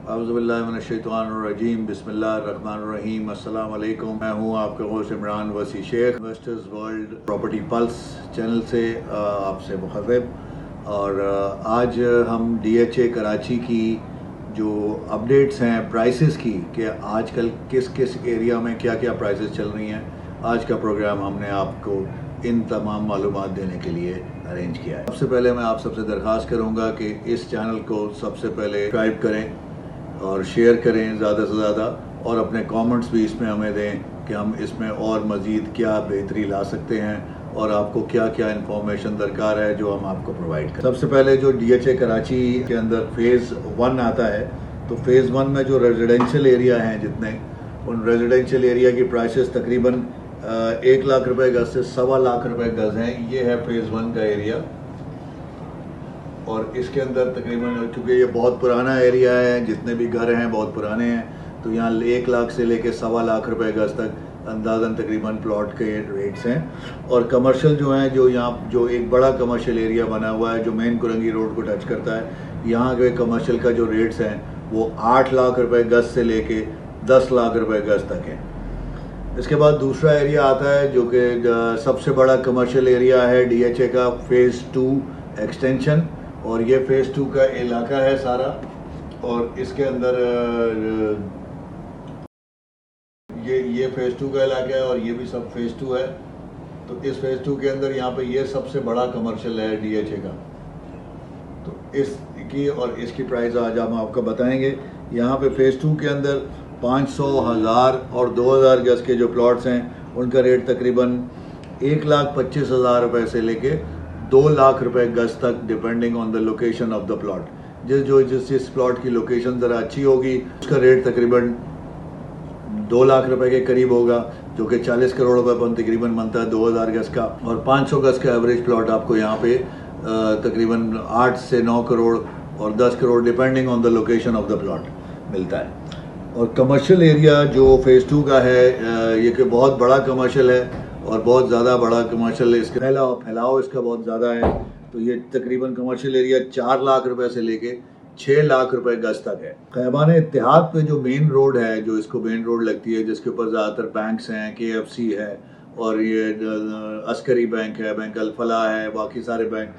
औज़ुबिल्लाहिमिनश्शैतानिर्रजीम बिस्मिल्लाहिर्रहमानिर्रहीम अस्सलाम वालेकुम। मैं हूँ आपका host Imran Wasi Shaikh, investors world property pulse channel से आपसे मुख़ातिब। और आज हम DHA कराची की जो अपडेट्स हैं प्राइसेस की कि आजकल किस किस एरिया में क्या क्या प्राइसेस चल रही हैं, आज का प्रोग्राम हमने आपको इन तमाम मालूमात देने के लिए अरेंज किया है। सबसे पहले मैं आप सबसे दरख्वास्त करूँगा कि इस चैनल को सबसे पहले सब्सक्राइब करें और शेयर करें ज़्यादा से ज़्यादा, और अपने कमेंट्स भी इसमें हमें दें कि हम इसमें और मज़ीद क्या बेहतरी ला सकते हैं और आपको क्या क्या इंफॉर्मेशन दरकार है जो हम आपको प्रोवाइड करें। सबसे पहले जो DHA कराची के अंदर फ़ेज़ 1 आता है, तो फ़ेज़ 1 में जो रेजिडेंशियल एरिया हैं जितने, उन रेजिडेंशियल एरिया की प्राइसेस तकरीबन 1 लाख रुपए गज से 1.25 लाख रुपए गज हैं। ये है फ़ेज़ 1 का एरिया, और इसके अंदर तकरीबन, क्योंकि ये बहुत पुराना एरिया है, जितने भी घर हैं बहुत पुराने हैं, तो यहाँ 1 लाख से लेके 1.25 लाख रुपए गज तक अंदाज़न तकरीबन प्लॉट के रेट्स हैं। और कमर्शियल जो हैं, जो यहाँ जो एक बड़ा कमर्शियल एरिया बना हुआ है जो मेन कुरंगी रोड को टच करता है, यहाँ के कमर्शियल का जो रेट्स हैं वो 8 लाख रुपए गज से लेके 10 लाख रुपए गज तक है। इसके बाद दूसरा एरिया आता है जो कि सबसे बड़ा कमर्शियल एरिया है DHA का, फ़ेज़ 2 एक्सटेंशन, और ये फ़ेज़ 2 का इलाका है सारा। और इसके अंदर ये फ़ेज़ 2 का इलाका है और ये भी सब फ़ेज़ 2 है। तो इस फ़ेज़ 2 के अंदर यहाँ पे ये सबसे बड़ा कमर्शियल है DHA का। तो इसकी और इसकी प्राइस आज हम आपको बताएंगे। यहाँ पे फ़ेज़ 2 के अंदर 500, 1000 और 2000 गज के जो प्लॉट्स हैं उनका रेट तकरीबन 1,25,000 रुपये से लेके 2 लाख रुपए गज तक, depending on the location of the plot. जिस प्लॉट की लोकेशन ज़रा अच्छी होगी उसका रेट तकरीबन 2 लाख रुपए के करीब होगा, जो कि 40 करोड़ रुपए पर तकरीबन बनता है 2000 गज का। और 500 गज का एवरेज प्लॉट आपको यहाँ पे तकरीबन 8 से 9 करोड़ और 10 crore depending on the location of the plot मिलता है। और कमर्शियल एरिया जो फ़ेज़ 2 का है, ये कि बहुत बड़ा कमर्शियल है और बहुत ज़्यादा बड़ा कमर्शियल है, इसका फैलाव इसका बहुत ज़्यादा है। तो ये तकरीबन कमर्शियल एरिया 4 लाख रुपए से लेके 6 लाख रुपए गज तक है। खैबान इत्तेहाद पे जो मेन रोड है, जो इसको मेन रोड लगती है, जिसके ऊपर ज़्यादातर बैंक्स हैं, KFC है और ये अस्करी बैंक है, बैंक अल-फलाह है, बाकी सारे बैंक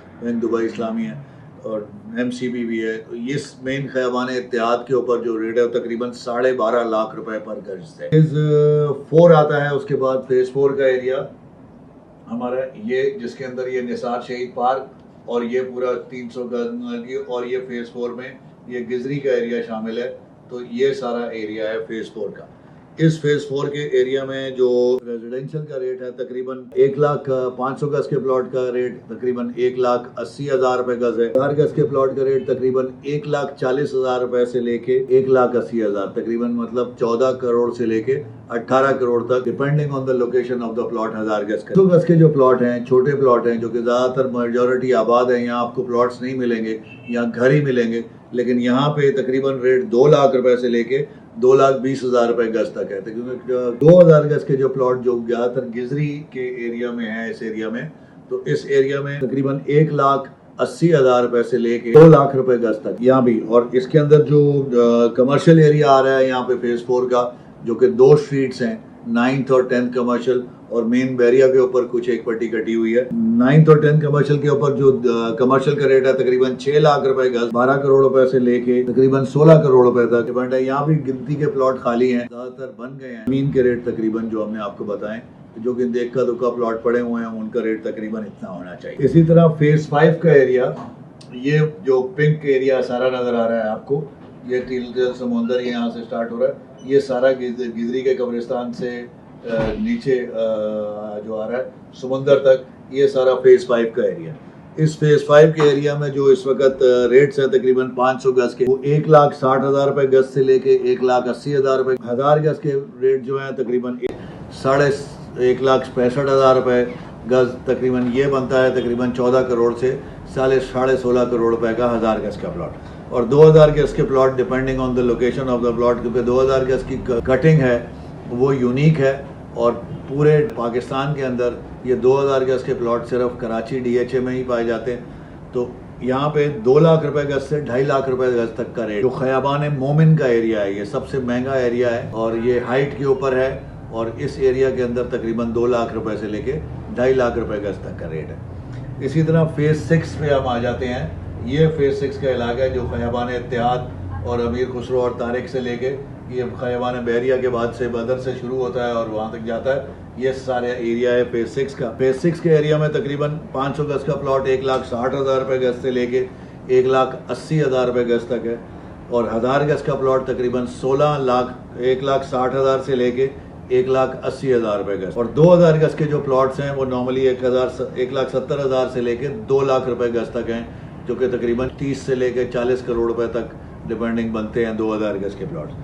दुबई इस्लामी है और MCB भी है। तो इस मेन खैबान इत्तेहाद के ऊपर जो रेट है तकरीबन 12.5 लाख रुपए पर गज है। फ़ेज़ 4 आता है, उसके बाद फ़ेज़ 4 का एरिया हमारा ये, जिसके अंदर ये निसार शहीद पार्क और ये पूरा 300 गज, और ये फ़ेज़ 4 में ये गिजरी का एरिया शामिल है। तो ये सारा एरिया है फ़ेज़ 4 का। इस फ़ेज़ 4 के एरिया में जो रेजिडेंशियल का रेट है तकरीबन 1,500 गज के प्लॉट का रेट तकरीबन 1,80,000 रुपए गज है। 1000 गज के प्लॉट का रेट तकरीबन 1,40,000 रुपए से लेके 1,80,000, तकरीबन मतलब 14 करोड़ से लेके 18 करोड़ तक, depending on the location of the plot. 1000 गज का 2 गज के जो प्लॉट हैं, छोटे प्लॉट हैं, जो कि ज़्यादातर मेजॉरिटी आबाद है, यहाँ आपको प्लॉट्स नहीं मिलेंगे, यहाँ घर ही मिलेंगे। लेकिन यहाँ पे तकरीबन रेट 2 लाख रुपए से लेके 2,20,000 रुपए गज तक है। क्योंकि 2000 गज के जो प्लॉट जो ज़्यादातर गिजरी के एरिया में है, इस एरिया में, तो इस एरिया में तकरीबन 1,80,000 रुपए से लेके 2 लाख रुपए गज तक यहाँ भी। और इसके अंदर जो कमर्शियल एरिया आ रहा है यहाँ पे फ़ेज़ 4 का, जो कि 2 स्ट्रीट्स हैं, 9th और 10th कमर्शियल, और मेन बैरिया के ऊपर कुछ एक पट्टी कटी हुई है। 9th और 10th कमर्शियल के ऊपर जो कमर्शियल का रेट है तकरीबन 6 लाख रुपए गज, 12 करोड़ रुपए से लेके तकरीबन 16 करोड़ रुपए तक डिपेंड है। यहाँ भी गिनती के प्लॉट खाली हैं, ज्यादातर बन गए हैं। जमीन के रेट तकरीबन जो हमने आपको बताएं, जो कि देखा दुखा प्लॉट पड़े हुए हैं, उनका रेट तकरीबन इतना होना चाहिए। इसी तरह फ़ेज़ 5 का एरिया, ये जो पिंक एरिया सारा नजर आ रहा है आपको, ये तिल समुंदर यहाँ से स्टार्ट हो रहा है, ये सारा गिजरी के कब्रिस्तान से नीचे जो आ रहा है समुंदर तक, ये सारा फ़ेज़ 5 का एरिया। इस फ़ेज़ 5 के एरिया में जो इस वक्त रेट्स हैं तकरीबन 500 गज के, वो 1,60,000 रुपए गज से लेके 1,80,000 रुपए। 1000 गज के रेट जो हैं तकरीबन 1,65,000 रुपए गज, तकरीबन ये बनता है तकरीबन 14 करोड़ से 16.5 करोड़ रुपए का 1000 गज का प्लॉट। और 2000 गज के plot depending on the location of the plot, क्योंकि 2000 गज की कटिंग है वो यूनिक है, और पूरे पाकिस्तान के अंदर ये 2000 गज के प्लॉट सिर्फ कराची DHA में ही पाए जाते हैं। तो यहाँ पे 2 लाख रुपए गज से 2.5 लाख रुपए गज तक का रेट। जो खयाबान मोमिन का एरिया है, ये सबसे महंगा एरिया है और ये हाइट के ऊपर है और इस एरिया के अंदर तकरीबन 2 लाख रुपए से लेके 2.5 लाख रुपए गज तक का रेट है। इसी तरह फेज 6 पे हम आ जाते हैं। ये फेज 6 का इलाका है जो खयाबान इत्तेहाद और अमीर खुसरो और तारिक से लेके ये खयाबान बहरिया के बाद से बदर से शुरू होता है और वहाँ तक जाता है। ये सारे एरिया है फेज 6 का। फेज 6 के एरिया में तकरीबन 500 गज का प्लॉट 1,60,000 रुपए गज से लेके 1,80,000 रुपए गज तक है और 1000 गज का प्लॉट तकरीबन 1,60,000 से लेके 1,80,000 रुपए गज और 2000 गज के जो प्लॉट्स हैं वो नॉर्मली 1,70,000 से लेके 2 लाख रुपए गज तक हैं, जो कि तकरीबन 30 से लेके 40 करोड़ रुपए तक डिपेंडिंग बनते हैं 2000 गज के प्लॉट्स।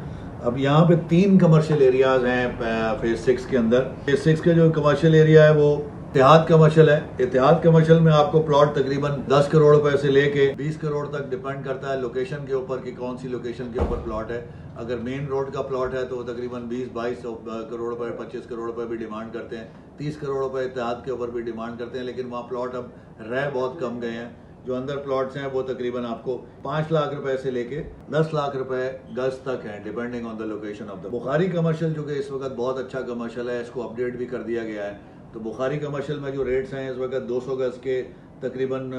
अब यहाँ पे 3 कमर्शियल एरियाज हैं फेज 6 के अंदर। फेज 6 का जो कमर्शियल एरिया है वो इत्तेहाद कमर्शियल है। इत्तेहाद कमर्शियल में आपको प्लॉट तकरीबन 10 करोड़ रुपए से लेके 20 करोड़ तक डिपेंड करता है लोकेशन के ऊपर कि कौन सी लोकेशन के ऊपर प्लॉट है। अगर मेन रोड का प्लॉट है तो तकरीबन 20-22 करोड़ रुपए 25 करोड़ रुपए भी डिमांड करते हैं। 30 करोड़ रुपए इत्तेहाद के ऊपर भी डिमांड करते हैं, लेकिन वहाँ प्लॉट अब रह बहुत कम गए हैं। जो अंदर प्लॉट्स हैं वो तकरीबन आपको 5 लाख रुपए से लेके 10 लाख रुपए गज तक है depending on the location of the. Bukhari commercial जो कि इस वक्त बहुत अच्छा कमर्शियल है, इसको अपडेट भी कर दिया गया है। तो बुखारी कमर्शियल में जो रेट्स हैं इस वक्त 200 गज के तकरीबन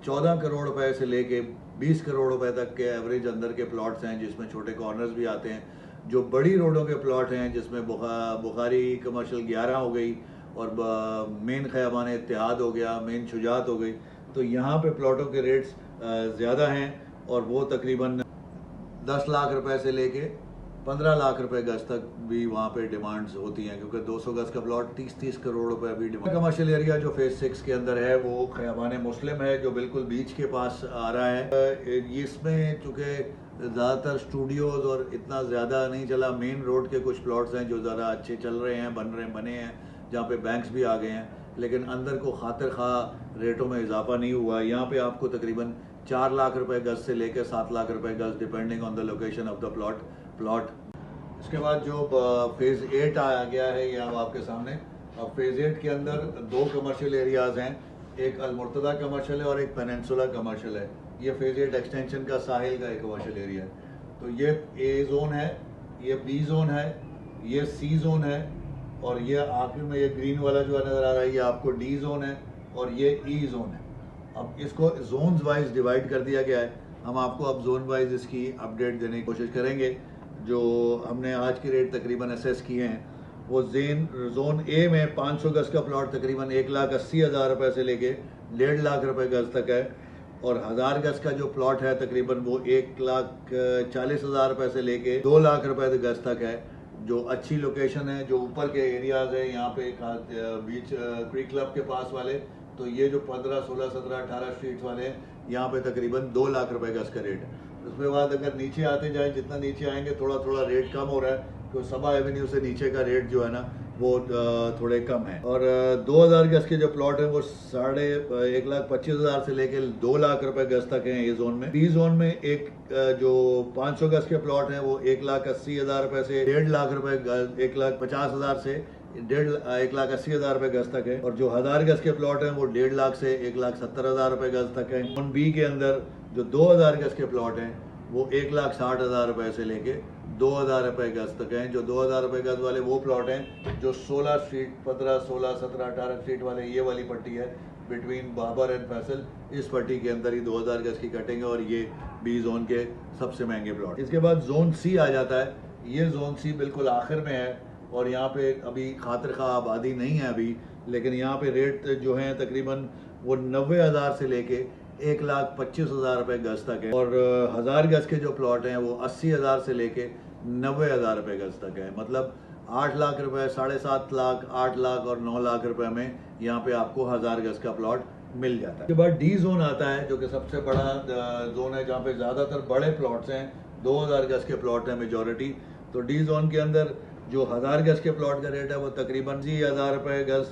14 करोड़ रुपए से लेके 20 करोड़ रुपए तक के एवरेज अंदर के प्लॉट्स हैं, जिसमें छोटे कॉर्नर्स भी आते हैं। जो बड़ी रोडों के प्लॉट हैं जिसमें बुखारी कमर्शियल 11 हो गई और मेन खयाबान इत्तेहाद हो गया, मेन शुजात हो गई, तो यहाँ पे प्लॉटों के रेट्स ज़्यादा हैं और वो तकरीबन 10 लाख रुपए से लेके 15 लाख रुपए गज तक भी वहाँ पे डिमांड्स होती हैं, क्योंकि 200 गज का प्लॉट 30-30 करोड़ रुपए भी डिमांड। कमर्शियल एरिया जो फेज 6 के अंदर है वो खयाबान मुस्लिम है, जो बिल्कुल बीच के पास आ रहा है। इसमें चूँकि ज़्यादातर स्टूडियोज़ और इतना ज़्यादा नहीं चला, मेन रोड के कुछ प्लॉट्स हैं जो ज़रा अच्छे चल रहे हैं, बने हैं, जहाँ पे बैंक्स भी आ गए हैं, लेकिन अंदर को खातिर खा रेटों में इजाफा नहीं हुआ। यहाँ पे आपको तकरीबन 4 लाख रुपए गज से लेकर 7 लाख रुपए गज depending on the location of the plot. इसके बाद जो फेज 8 आ गया है ये अब आपके सामने। अब फेज 8 के अंदर 2 कमर्शियल एरियाज हैं, एक अलमुर्तदा कमर्शियल है और एक पेनिनसुला कमर्शियल है। ये फेज 8 एक्सटेंशन का साहिल का एक कमर्शियल एरिया है। तो ये ए जोन है, ये बी जोन है, ये सी जोन है और ये आखिर में ये ग्रीन वाला जो नज़र आ रहा है ये आपको डी जोन है और ये ई जोन है। अब इसको जोन्स वाइज डिवाइड कर दिया गया है। हम आपको अब जोन वाइज इसकी अपडेट देने की कोशिश करेंगे। जो हमने आज के रेट तकरीबन असेस किए हैं वो जोन ए में 500 गज का प्लॉट तकरीबन 1,80,000 रुपये से लेके 1.5 लाख रुपए गज तक है और 1000 गज का जो प्लॉट है तकरीबन वो 1,40,000 रुपये से लेके 2 लाख रुपए गज तक है। जो अच्छी लोकेशन है, जो ऊपर के एरियाज है, यहाँ पे बीच क्रिक क्लब के पास वाले, तो ये जो 15, 16, 17, 18 स्ट्रीट वाले हैं, यहाँ पे तकरीबन 2 लाख रुपए गज का रेट है। उसके बाद अगर नीचे आते जाए, जितना नीचे आएंगे थोड़ा थोड़ा रेट कम हो रहा है, तो सबा एवेन्यू से नीचे का रेट जो है ना वो थोड़े कम है। और 2000 गज के जो प्लॉट है वो 1,25,000 से लेके 2 लाख रुपए गज तक है ये जोन में। बी जोन में एक जो 500 गज के प्लॉट है वो 1,80,000 रुपए से 1.5 लाख रुपए, 1,50,000 से 1,80,000 रुपए गज तक है और जो 1000 गज के प्लॉट हैं वो 1.5 लाख से 1,70,000 रुपए गज तक है। जोन बी के अंदर जो 2000 गज के प्लॉट हैं वो 1,60,000 रुपए से लेके 2,000 रुपए गज तक हैं। जो 2,000 रुपए गज वाले वो प्लॉट हैं जो 16 स्ट्रीट, 15, 16, 17, 18 स्ट्रीट वाले, ये वाली पट्टी है बिटवीन बाबर एंड फैसल, इस पट्टी के अंदर ही 2000 गज की कटिंग है और ये बी जोन के सबसे महंगे प्लॉट। इसके बाद जोन सी आ जाता है। ये जोन सी बिल्कुल आखिर में है और यहाँ पे अभी खातिर खा आबादी नहीं है अभी, लेकिन यहाँ पे रेट जो हैं तकरीबन वो 90,000 से लेके 1,25,000 रुपए गज तक है और 1000 गज के जो प्लॉट हैं वो 80,000 से लेके 90,000 रुपए गज तक है। मतलब 8 लाख रुपए, 7.5 लाख, 8 लाख और 9 लाख रुपए में यहाँ पे आपको 1000 गज का प्लॉट मिल जाता है। उसके बाद डी जोन आता है जो कि सबसे बड़ा जोन है, जहाँ पे ज़्यादातर बड़े प्लॉट्स हैं, 2000 गज के प्लॉट हैं मेजॉरिटी। तो डी जोन के अंदर जो 1000 गज के प्लॉट का रेट है वो तकरीबन 80,000 रुपए गज,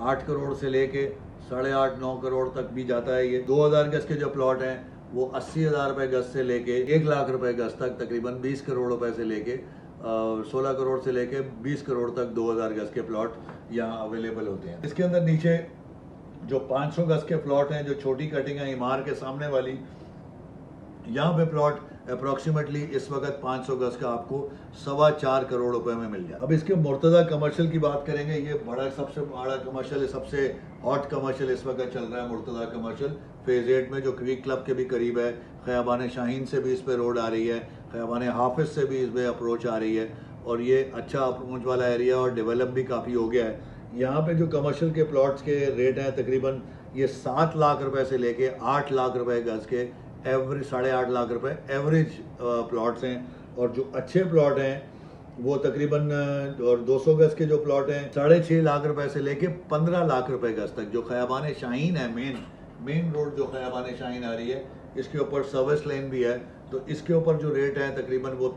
8 करोड़ से लेके 8.5-9 करोड़ तक भी जाता है। ये 2000 गज के जो प्लॉट हैं वो 80,000 रुपए गज से लेके 1 लाख रुपए गज तक, तकरीबन 20 करोड़ रुपए से लेके 16 करोड़ से लेके 20 करोड़ तक 2000 गज के प्लॉट यहाँ अवेलेबल होते हैं। इसके अंदर नीचे जो 500 गज के प्लॉट हैं, जो छोटी कटिंग है इमार के सामने वाली, यहाँ पे प्लॉट अप्रॉक्सीमेटली इस वक्त 500 गज का आपको 4.25 करोड़ रुपए में मिल जाए। अब इसके मुर्तजा कमर्शियल की बात करेंगे। ये सबसे बड़ा कमर्शियल, सबसे हॉट कमर्शियल इस वक्त चल रहा है मुर्तजा कमर्शियल फेज 8 में, जो क्विक क्लब के भी करीब है। खयाबान शाहीन से भी इस पे रोड आ रही है, खयाबान हाफिज से भी इस पे अप्रोच आ रही है, और ये अच्छा अप्रोच वाला एरिया और डेवलप भी काफ़ी हो गया है। यहाँ पे जो कमर्शियल के प्लॉट्स के रेट हैं तकरीबन ये 7 लाख रुपए से लेके 8 लाख रुपए गज के एवरेज, 8.5 लाख रुपए एवरेज प्लॉट्स हैं। और जो अच्छे प्लॉट हैं वो तकरीबन और 200 गज के जो प्लॉट हैं 6.5 लाख रुपए से लेके 15 लाख रुपए गज तक। जो खयाबान शाहीन है, मेन रोड जो खयाबान शाहीन आ रही है, इसके ऊपर सर्विस लेन भी है, तो इसके ऊपर जो रेट है तकरीबन वो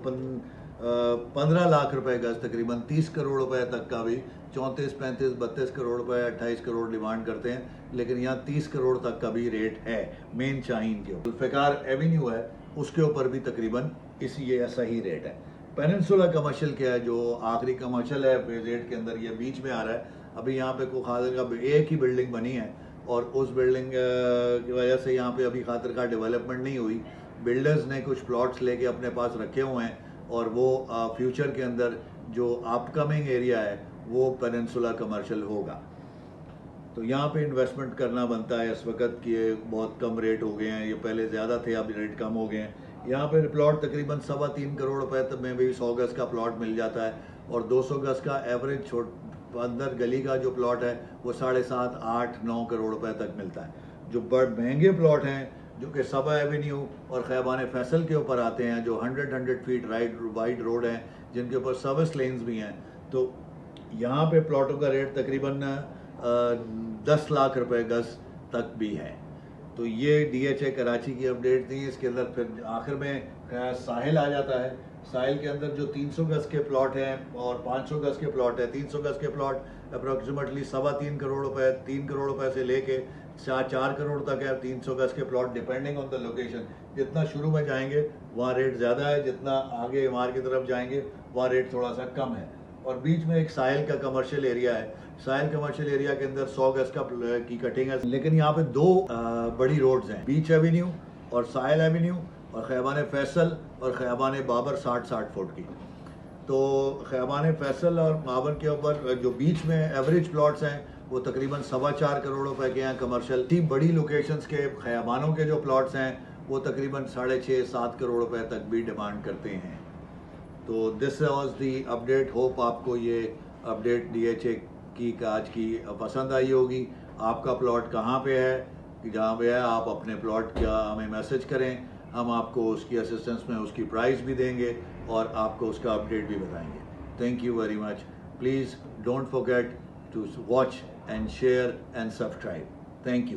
15 लाख रुपए गज, तकरीबन 30 करोड़ रुपए तक का भी, 34, 35, 32 करोड़ रुपए, 28 करोड़ डिमांड करते हैं, लेकिन यहाँ 30 करोड़ तक का भी रेट है मेन शाहीन के ऊपर। जुल्फ़िकार एवेन्यू है, उसके ऊपर भी तकरीबन ये ऐसा ही रेट है। पेनिनसुला कमर्शियल क्या है, जो आखिरी कमर्शियल है फेज 8 के अंदर, ये बीच में आ रहा है। अभी यहाँ पे कोई खातिर का एक ही बिल्डिंग बनी है, और उस बिल्डिंग की वजह से यहाँ पे अभी खातिर का डेवलपमेंट नहीं हुई। बिल्डर्स ने कुछ प्लॉट्स लेके अपने पास रखे हुए हैं, और वो फ्यूचर के अंदर जो अपकमिंग एरिया है वो पेनिनसुला कमर्शियल होगा। तो यहाँ पे इन्वेस्टमेंट करना बनता है इस वक्त कि ये बहुत कम रेट हो गए हैं, ये पहले ज़्यादा थे, अब रेट कम हो गए हैं। यहाँ पे प्लॉट तकरीबन 3.25 करोड़ रुपए तक में भी 100 गज का प्लॉट मिल जाता है, और 200 गज का एवरेज अंदर गली का जो प्लॉट है वो 7.5, 8, 9 करोड़ रुपए तक मिलता है। जो बड़े महंगे प्लॉट हैं जो कि सबा एवेन्यू और खयाबान फैसल के ऊपर आते हैं, जो 100 फीट वाइड रोड हैं, जिनके ऊपर सर्विस लेन्स भी हैं, तो यहाँ पे प्लॉटों का रेट तकरीबन 10 लाख रुपए गज तक भी है। तो ये DHA कराची की अपडेट थी। इसके अंदर फिर आखिर में साहिल आ जाता है। साहिल के अंदर जो 300 गज के प्लॉट हैं और 500 गज के प्लॉट है, 300 गज के प्लॉट अप्रोक्सीमेटली 3.25 करोड़ रुपए, 3 करोड़ रुपए से लेके 4 करोड़ तक है 300 गज के plot, depending on the location. जितना शुरू में जाएंगे वहाँ रेट ज़्यादा है, जितना आगे इमार की तरफ जाएंगे वहाँ रेट थोड़ा सा कम है। और बीच में एक साहिल का कमर्शियल एरिया है। साहिल कमर्शियल एरिया के अंदर 100 गज की कटिंग है, लेकिन यहाँ पे 2 बड़ी रोड्स हैं, बीच एवेन्यू और साहिल एवेन्यू, और खयाबान फैसल और खयाबान बाबर 60 फुट की। तो खयाबान फैसल और बाबर के ऊपर जो बीच में एवरेज प्लॉट्स हैं वो तकरीबन 4.25 करोड़ रुपए के हैं कमर्शियल। तीन बड़ी लोकेशंस के खयाबानों के जो प्लॉट्स हैं वो तकरीबन 6.5, 7 करोड़ रुपए तक भी डिमांड करते हैं। तो this was the update. Hope आपको ये अपडेट DHA की आज की पसंद आई होगी। आपका प्लॉट कहाँ पे है, जहाँ पे है आप अपने प्लॉट का हमें मैसेज करें, हम आपको उसकी असिस्टेंस में उसकी प्राइस भी देंगे और आपको उसका अपडेट भी बताएंगे। Thank you very much. Please don't forget to watch and share and subscribe. Thank you.